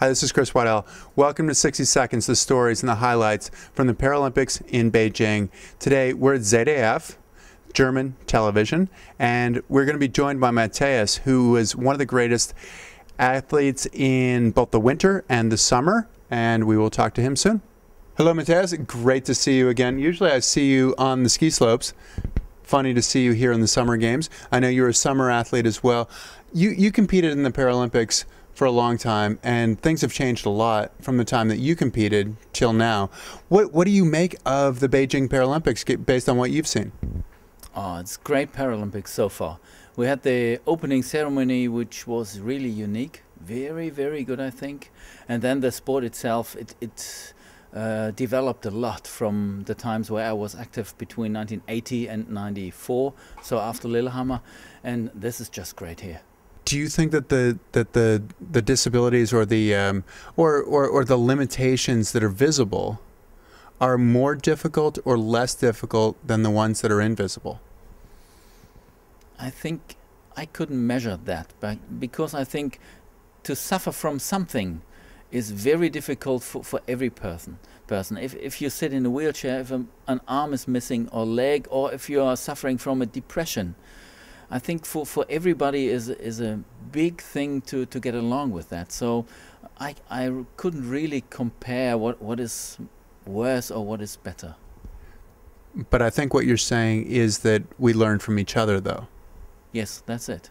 Hi, this is Chris Waddell. Welcome to 60 Seconds, the stories and the highlights from the Paralympics in Beijing. Today, we're at ZDF, German television, and we're going to be joined by Matthias, who is one of the greatest athletes in both the winter and the summer, and we will talk to him soon. Hello, Matthias. Great to see you again. Usually I see you on the ski slopes. Funny to see you here in the Summer Games. I know you're a summer athlete as well. You competed in the Paralympics for a long time, and things have changed a lot from the time that you competed till now. What do you make of the Beijing Paralympics based on what you've seen? Oh, it's great Paralympics so far. We had the opening ceremony, which was really unique, very, very good, I think. And then the sport itself, it developed a lot from the times where I was active between 1980 and 94, so after Lillehammer, and this is just great here. Do you think that the disabilities or the or the limitations that are visible are more difficult or less difficult than the ones that are invisible? I think I couldn't measure that, but because I think to suffer from something is very difficult for every person. If you sit in a wheelchair, if an arm is missing or leg, or if you are suffering from a depression, I think for everybody is a big thing to get along with that. So I couldn't really compare what is worse or what is better. But I think what you're saying is that we learn from each other, though. Yes, that's it.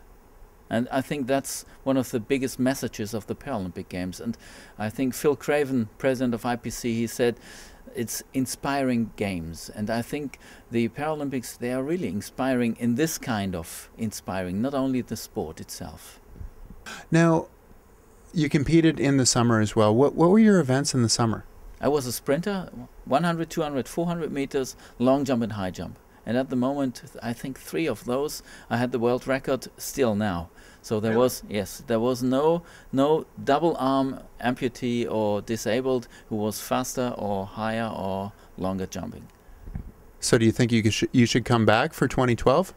And I think that's one of the biggest messages of the Paralympic Games. And I think Phil Craven, president of IPC, he said it's inspiring games. And I think the Paralympics, they are really inspiring in this kind of inspiring, not only the sport itself. Now, you competed in the summer as well. What were your events in the summer? I was a sprinter, 100, 200, 400 meters, long jump and high jump. And at the moment, I think 3 of those, I had the world record still now. So there was, yes, there was no double arm amputee or disabled who was faster or higher or longer jumping. So do you think you should come back for 2012?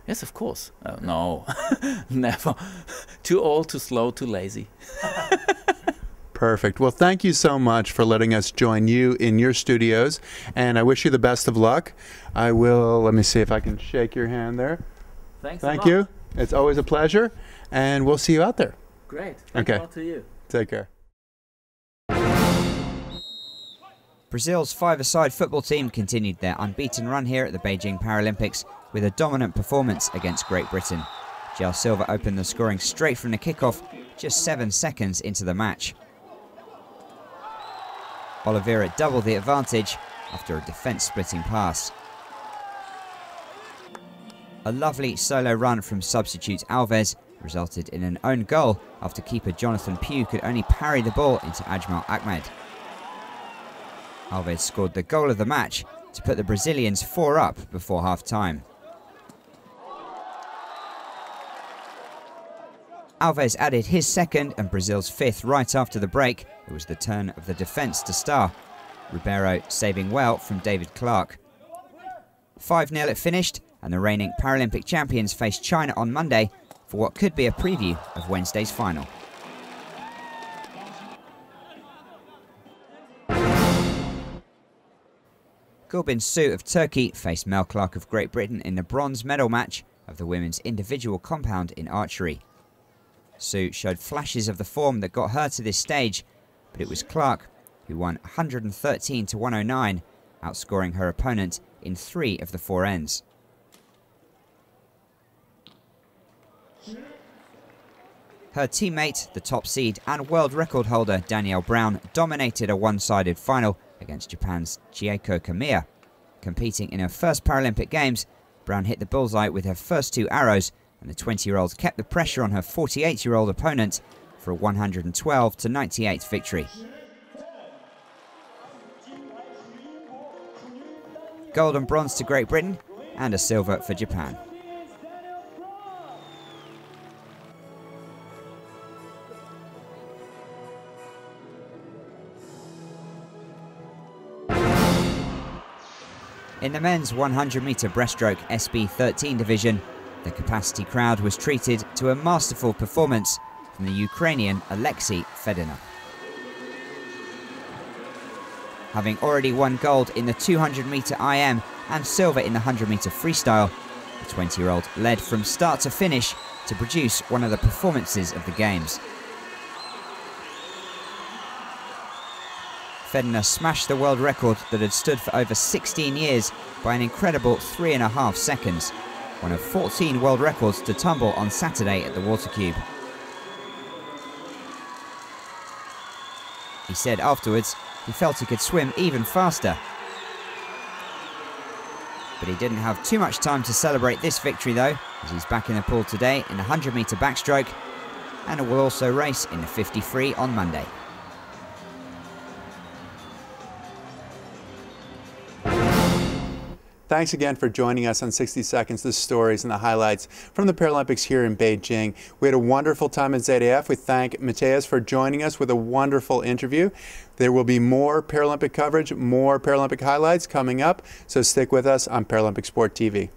Yes, of course. No, never. Too old, too slow, too lazy. Perfect. Well, thank you so much for letting us join you in your studios, and I wish you the best of luck. I will, let me see if I can shake your hand there. Thanks Thank you. It's always a pleasure, and we'll see you out there. Great. Thanks a lot to you. Take care. Brazil's five-a-side football team continued their unbeaten run here at the Beijing Paralympics with a dominant performance against Great Britain. Gel Silva opened the scoring straight from the kickoff, just 7 seconds into the match. Oliveira doubled the advantage after a defence-splitting pass. A lovely solo run from substitute Alves resulted in an own goal after keeper Jonathan Pugh could only parry the ball into Ajmal Ahmed. Alves scored the goal of the match to put the Brazilians 4 up before half-time. Alves added his second and Brazil's 5th right after the break. It was the turn of the defence to star, Ribeiro saving well from David Clark. 5-0 it finished, and the reigning Paralympic champions face China on Monday for what could be a preview of Wednesday's final. Gulbin Su of Turkey faced Mel Clark of Great Britain in the bronze medal match of the women's individual compound in archery. Su showed flashes of the form that got her to this stage, but it was Clark who won 113 to 109, outscoring her opponent in 3 of the 4 ends. Her teammate, the top seed and world record holder Danielle Brown, dominated a one-sided final against Japan's Chieko Kamiya. Competing in her first Paralympic Games, Brown hit the bullseye with her first 2 arrows, and the 20-year-old kept the pressure on her 48-year-old opponent for a 112 to 98 victory. Gold and bronze to Great Britain, and a silver for Japan. In the men's 100-metre breaststroke SB13 division, the capacity crowd was treated to a masterful performance from the Ukrainian Alexei Fedorov. having already won gold in the 200-metre IM and silver in the 100-metre freestyle. The 20-year-old led from start to finish to produce one of the performances of the Games. Federer smashed the world record that had stood for over 16 years by an incredible 3.5 seconds, one of 14 world records to tumble on Saturday at the Water Cube. He said afterwards he felt he could swim even faster. But he didn't have too much time to celebrate this victory though, as he's back in the pool today in the 100-metre backstroke and will also race in the 50 free on Monday. Thanks again for joining us on 60 Seconds, the stories and the highlights from the Paralympics here in Beijing. We had a wonderful time at ZDF. We thank Mateus for joining us with a wonderful interview. There will be more Paralympic coverage, more Paralympic highlights coming up, so stick with us on Paralympic Sport TV.